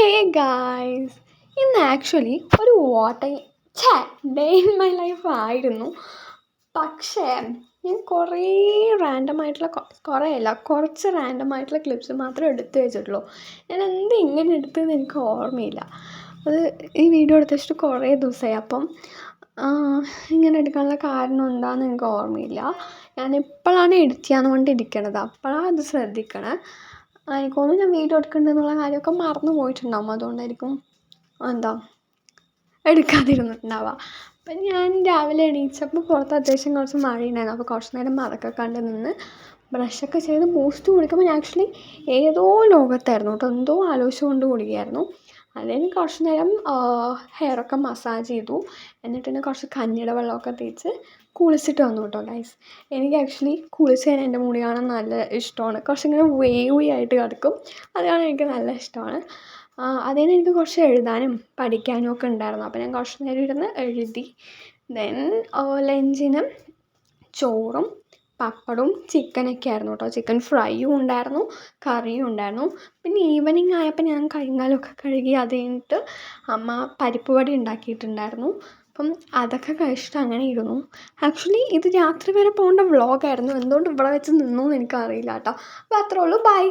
Hey guys, ഇന്ന് actually ഒരു day in my life ആയിരുന്നു. പക്ഷേ ഞാൻ കുറച്ച് റാൻഡമായിട്ടുള്ള ക്ലിപ്സ് മാത്രമേ എടുത്തു വെച്ചിട്ടുള്ളൂ. ഞാൻ എന്ത് ഇങ്ങനെ എടുത്തതെന്ന് എനിക്ക് ഓർമ്മയില്ല. അത് ഈ വീഡിയോ എടുത്ത് വെച്ചിട്ട് കുറേ ദിവസമായി. അപ്പം ഇങ്ങനെ എടുക്കാനുള്ള കാരണം എന്താണെന്ന് എനിക്ക് ഓർമ്മയില്ല. ഞാൻ എപ്പോഴാണ് എഡിറ്റ് ചെയ്യാന്നുകൊണ്ടിരിക്കണത് അപ്പോഴാണ് അത് ശ്രദ്ധിക്കണേ. എനിക്ക് തോന്നുന്നു ഞാൻ വീഡിയോ എടുക്കുന്നുണ്ടെന്നുള്ള കാര്യമൊക്കെ മറന്നു പോയിട്ടുണ്ടാവും. അതുകൊണ്ടായിരിക്കും എടുക്കാതിരുന്നിട്ടുണ്ടാവുക. അപ്പം ഞാൻ രാവിലെ എണീച്ചപ്പോൾ പുറത്ത് അത്യാവശ്യം കുറച്ച് മഴയുണ്ടായിരുന്നു. അപ്പോൾ കുറച്ച് നേരം അതൊക്കെ കണ്ട് നിന്ന് ബ്രഷൊക്കെ ചെയ്ത് ബൂസ്റ്റ് കുടിക്കുമ്പോൾ ഞാൻ ആക്ച്വലി ഏതോ ലോകത്തായിരുന്നു കേട്ടോ. എന്തോ ആലോചിച്ചുകൊണ്ട് കൂടിയായിരുന്നു. അതിന് കുറച്ച് നേരം ഹെയറൊക്കെ മസാജ് ചെയ്തു. എന്നിട്ട് പിന്നെ കുറച്ച് കഞ്ഞിയുടെ വെള്ളമൊക്കെ തേച്ച് കുളിച്ചിട്ട് വന്നു കേട്ടോ ഗൈസ്. എനിക്ക് ആക്ച്വലി കുളിച്ച് കഴിഞ്ഞാൽ എൻ്റെ മുടി കാണാൻ നല്ല ഇഷ്ടമാണ്. കുറച്ചിങ്ങനെ വേവി ആയിട്ട് കിടക്കും. അത് കാണാൻ എനിക്ക് നല്ല ഇഷ്ടമാണ്. അതിന് എനിക്ക് കുറച്ച് എഴുതാനും പഠിക്കാനും ഒക്കെ ഉണ്ടായിരുന്നു. അപ്പോൾ ഞാൻ കുറച്ച് നേരം ഇരുന്ന് എഴുതി. ദെൻ ലഞ്ചിന് ചോറും പപ്പടവും ചിക്കനൊക്കെ ആയിരുന്നു കേട്ടോ. ചിക്കൻ ഫ്രൈയും ഉണ്ടായിരുന്നു, കറിയും ഉണ്ടായിരുന്നു. പിന്നെ ഈവനിങ് ആയപ്പോൾ ഞാൻ കൈയും കാലുമൊക്കെ കഴുകി അത് കഴിഞ്ഞിട്ട് അമ്മ പരിപ്പ് വട ഉണ്ടാക്കിയിട്ടുണ്ടായിരുന്നു. അപ്പം അതൊക്കെ കഴിച്ചിട്ട് അങ്ങനെ ഇരുന്നു. ആക്ച്വലി ഇത് രാത്രി വരെ പോകേണ്ട വ്ളോഗായിരുന്നു. എന്തുകൊണ്ട് ഇവിടെ വെച്ച് നിന്നു എന്ന് എനിക്കറിയില്ല കേട്ടോ. അപ്പോൾ അത്രേ ഉള്ളൂ. ബൈ.